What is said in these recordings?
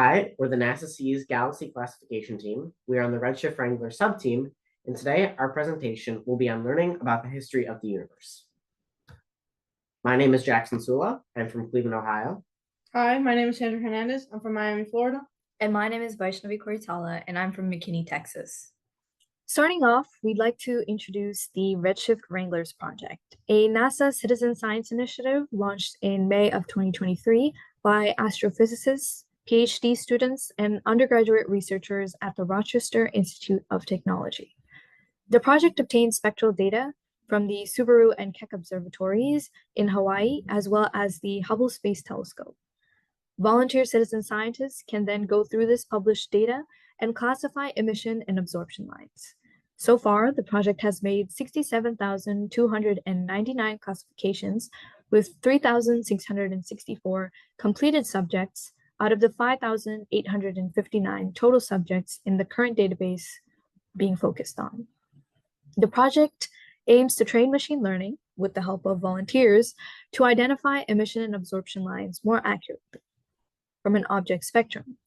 Hi, we're the NASA Seas Galaxy Classification Team. We are on the Redshift Wrangler subteam, and today our presentation will be on learning about the history of the universe. My name is Jackson Sula. I'm from Cleveland, Ohio. Hi, my name is Sandra Hernandez. I'm from Miami, Florida. And my name is Vaishnavi Koirtala, and I'm from McKinney, Texas. Starting off, we'd like to introduce the Redshift Wranglers project, a NASA citizen science initiative launched in May of 2023 by astrophysicists, PhD students, and undergraduate researchers at the Rochester Institute of Technology. The project obtains spectral data from the Subaru and Keck observatories in Hawaii, as well as the Hubble Space Telescope. Volunteer citizen scientists can then go through this published data and classify emission and absorption lines. So far, the project has made 67,299 classifications with 3,664 completed subjects out of the 5,859 total subjects in the current database being focused on. The project aims to train machine learning with the help of volunteers to identify emission and absorption lines more accurately from an object spectrum.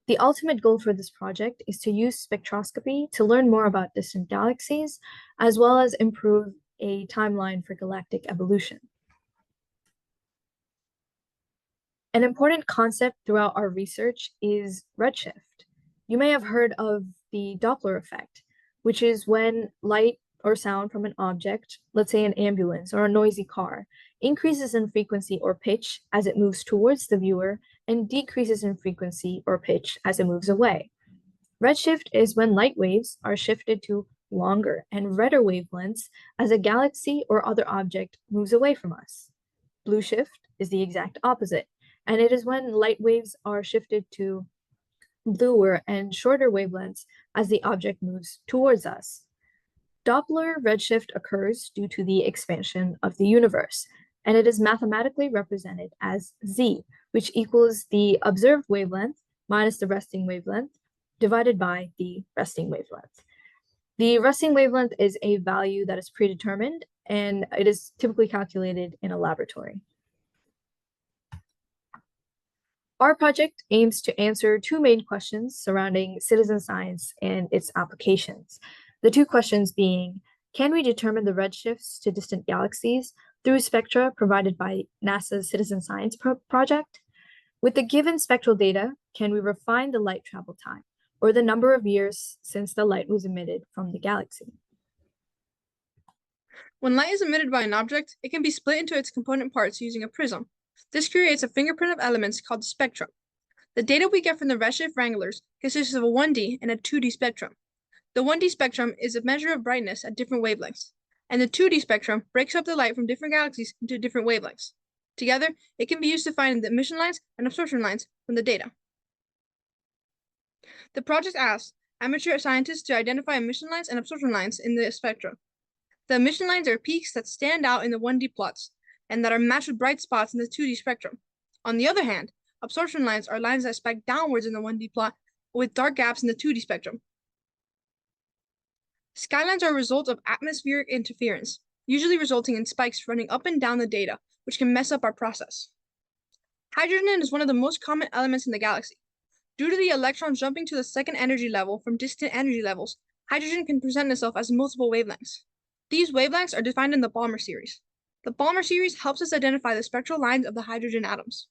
The ultimate goal for this project is to use spectroscopy to learn more about distant galaxies, as well as improve a timeline for galactic evolution. An important concept throughout our research is redshift. You may have heard of the Doppler effect, which is when light or sound from an object, let's say an ambulance or a noisy car, increases in frequency or pitch as it moves towards the viewer and decreases in frequency or pitch as it moves away. Redshift is when light waves are shifted to longer and redder wavelengths as a galaxy or other object moves away from us. Blue shift is the exact opposite, and it is when light waves are shifted to bluer and shorter wavelengths as the object moves towards us. Doppler redshift occurs due to the expansion of the universe, and it is mathematically represented as z, which equals the observed wavelength minus the resting wavelength divided by the resting wavelength. The resting wavelength is a value that is predetermined, and it is typically calculated in a laboratory. Our project aims to answer two main questions surrounding citizen science and its applications. The two questions being, can we determine the redshifts to distant galaxies through spectra provided by NASA's Citizen Science Project? With the given spectral data, can we refine the light travel time, or the number of years since the light was emitted from the galaxy? When light is emitted by an object, it can be split into its component parts using a prism. This creates a fingerprint of elements called the spectrum. The data we get from the Redshift Wranglers consists of a 1D and a 2D spectrum. The 1D spectrum is a measure of brightness at different wavelengths, and the 2D spectrum breaks up the light from different galaxies into different wavelengths. Together, it can be used to find the emission lines and absorption lines from the data. The project asks amateur scientists to identify emission lines and absorption lines in the spectrum. The emission lines are peaks that stand out in the 1D plots and that are matched with bright spots in the 2D spectrum. On the other hand, absorption lines are lines that spike downwards in the 1D plot with dark gaps in the 2D spectrum. Skylines are a result of atmospheric interference, usually resulting in spikes running up and down the data, which can mess up our process. Hydrogen is one of the most common elements in the galaxy. Due to the electrons jumping to the second energy level from distant energy levels, hydrogen can present itself as multiple wavelengths. These wavelengths are defined in the Balmer series. The Balmer series helps us identify the spectral lines of the hydrogen atoms.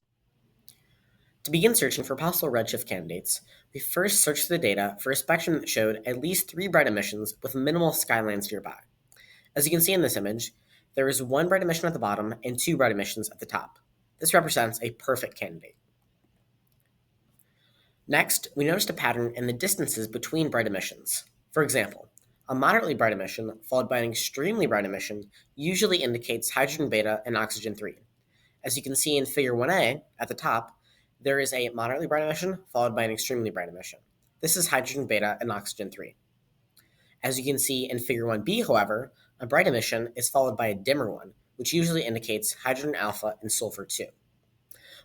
To begin searching for possible redshift candidates, we first searched the data for a spectrum that showed at least 3 bright emissions with minimal skylines nearby. As you can see in this image, there is 1 bright emission at the bottom and 2 bright emissions at the top. This represents a perfect candidate. Next, we noticed a pattern in the distances between bright emissions. For example, a moderately bright emission followed by an extremely bright emission usually indicates hydrogen beta and oxygen 3. As you can see in figure 1a at the top, there is a moderately bright emission followed by an extremely bright emission. This is hydrogen beta and oxygen 3. As you can see in figure 1b, however, a bright emission is followed by a dimmer one, which usually indicates hydrogen alpha and sulfur 2.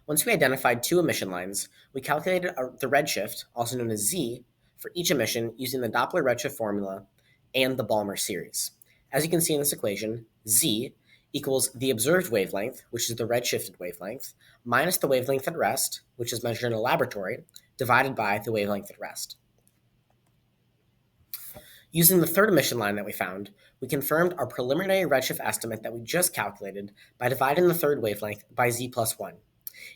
Once we identified 2 emission lines, we calculated the redshift, also known as z, for each emission using the Doppler redshift formula and the Balmer series. As you can see in this equation, z equals the observed wavelength, which is the redshifted wavelength, minus the wavelength at rest, which is measured in a laboratory, divided by the wavelength at rest. Using the third emission line that we found, we confirmed our preliminary redshift estimate that we just calculated by dividing the third wavelength by z plus 1.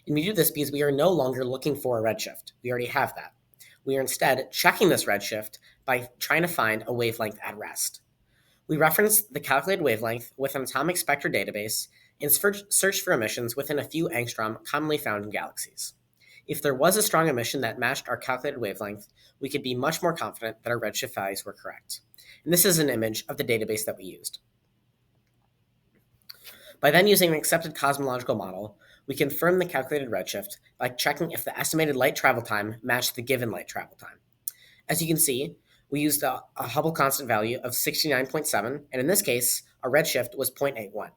And we do this because we are no longer looking for a redshift. We already have that. We are instead checking this redshift by trying to find a wavelength at rest. We reference the calculated wavelength with an atomic spectra database and search for emissions within a few angstrom commonly found in galaxies. If there was a strong emission that matched our calculated wavelength, we could be much more confident that our redshift values were correct. And this is an image of the database that we used. By then using an accepted cosmological model, we confirm the calculated redshift by checking if the estimated light travel time matched the given light travel time. As you can see, we used a Hubble constant value of 69.7, and in this case, our redshift was 0.81.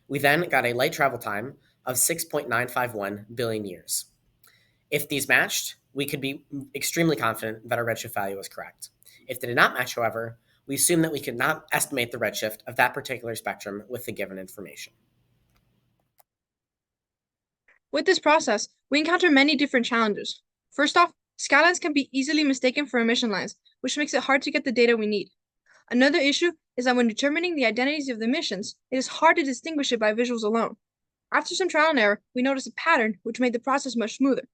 We then got a light travel time of 6.951 billion years. If these matched, we could be extremely confident that our redshift value was correct. If they did not match, however, we assume that we could not estimate the redshift of that particular spectrum with the given information. With this process, we encounter many different challenges. First off, skylines can be easily mistaken for emission lines, which makes it hard to get the data we need. Another issue is that when determining the identities of the emissions, it is hard to distinguish it by visuals alone. After some trial and error, we noticed a pattern which made the process much smoother.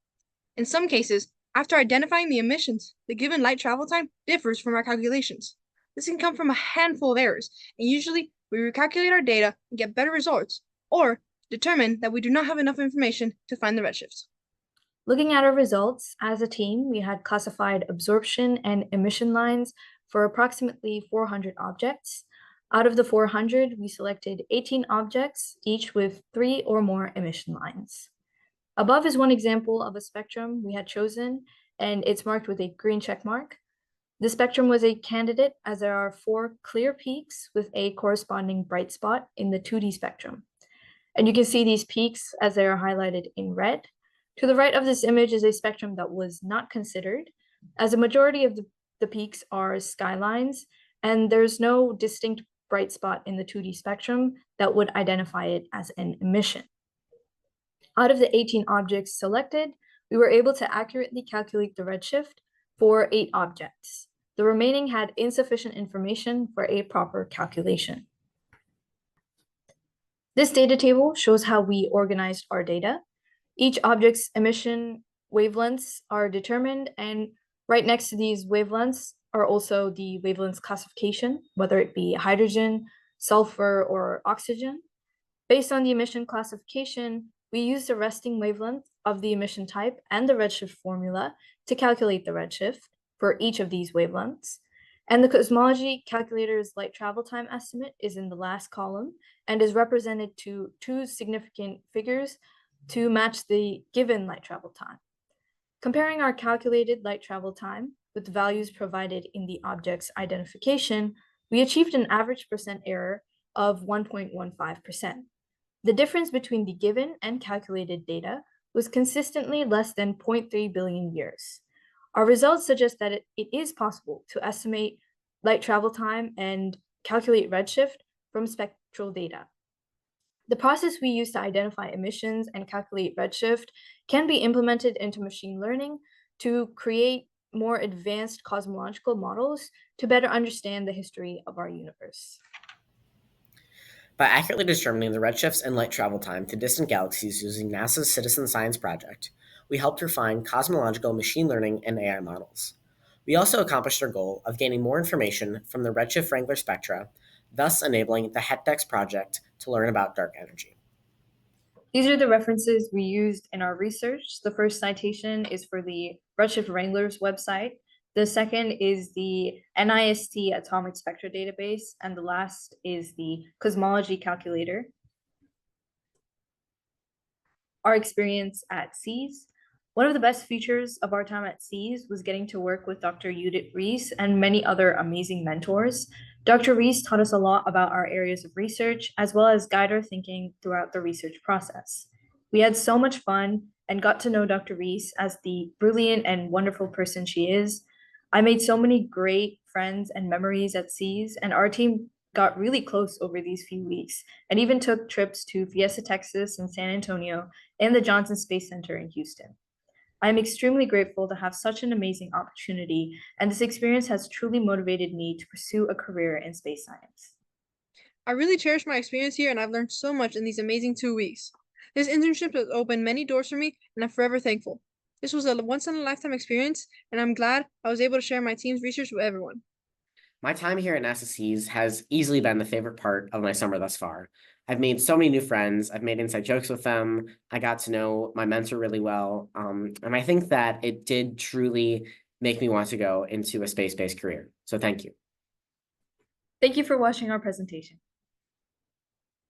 In some cases, after identifying the emissions, the given light travel time differs from our calculations. This can come from a handful of errors, and usually we recalculate our data and get better results, or determine that we do not have enough information to find the redshifts. Looking at our results, as a team, we had classified absorption and emission lines for approximately 400 objects. Out of the 400, we selected 18 objects, each with 3 or more emission lines. Above is one example of a spectrum we had chosen, and it's marked with a green check mark. The spectrum was a candidate as there are 4 clear peaks with a corresponding bright spot in the 2D spectrum. And you can see these peaks as they are highlighted in red. To the right of this image is a spectrum that was not considered, as a majority of the peaks are skylines, and there's no distinct bright spot in the 2D spectrum that would identify it as an emission. Out of the 18 objects selected, we were able to accurately calculate the redshift for 8 objects. The remaining had insufficient information for a proper calculation. This data table shows how we organized our data. Each object's emission wavelengths are determined, and right next to these wavelengths are also the wavelengths classification, whether it be hydrogen, sulfur, or oxygen. Based on the emission classification, we used the resting wavelength of the emission type and the redshift formula to calculate the redshift for each of these wavelengths. And the cosmology calculator's light travel time estimate is in the last column and is represented to 2 significant figures to match the given light travel time. Comparing our calculated light travel time with the values provided in the object's identification, we achieved an average percent error of 1.15%. The difference between the given and calculated data was consistently less than 0.3 billion years. Our results suggest that it is possible to estimate light travel time and calculate redshift from spectral data. The process we use to identify emissions and calculate redshift can be implemented into machine learning to create more advanced cosmological models to better understand the history of our universe. By accurately determining the redshifts and light travel time to distant galaxies using NASA's Citizen Science Project, we helped refine cosmological machine learning and AI models. We also accomplished our goal of gaining more information from the Redshift Wrangler spectra, thus enabling the HETDEX project to learn about dark energy. These are the references we used in our research. The first citation is for the Redshift Wranglers website. The second is the NIST Atomic Spectra Database, and the last is the Cosmology Calculator. Our experience at Cies. One of the best features of our time at Cies was getting to work with Dr. Judit Ries and many other amazing mentors. Dr. Ries taught us a lot about our areas of research, as well as guide our thinking throughout the research process. We had so much fun and got to know Dr. Ries as the brilliant and wonderful person she is. I made so many great friends and memories at Cies, and our team got really close over these few weeks and even took trips to Fiesta, Texas and San Antonio and the Johnson Space Center in Houston. I am extremely grateful to have such an amazing opportunity, and this experience has truly motivated me to pursue a career in space science. I really cherish my experience here, and I've learned so much in these amazing 2 weeks. This internship has opened many doors for me, and I'm forever thankful. This was a once-in-a-lifetime experience, and I'm glad I was able to share my team's research with everyone. My time here at SSCs has easily been the favorite part of my summer thus far. I've made so many new friends. I've made inside jokes with them. I got to know my mentor really well. And I think that it did truly make me want to go into a space-based career. So thank you. Thank you for watching our presentation.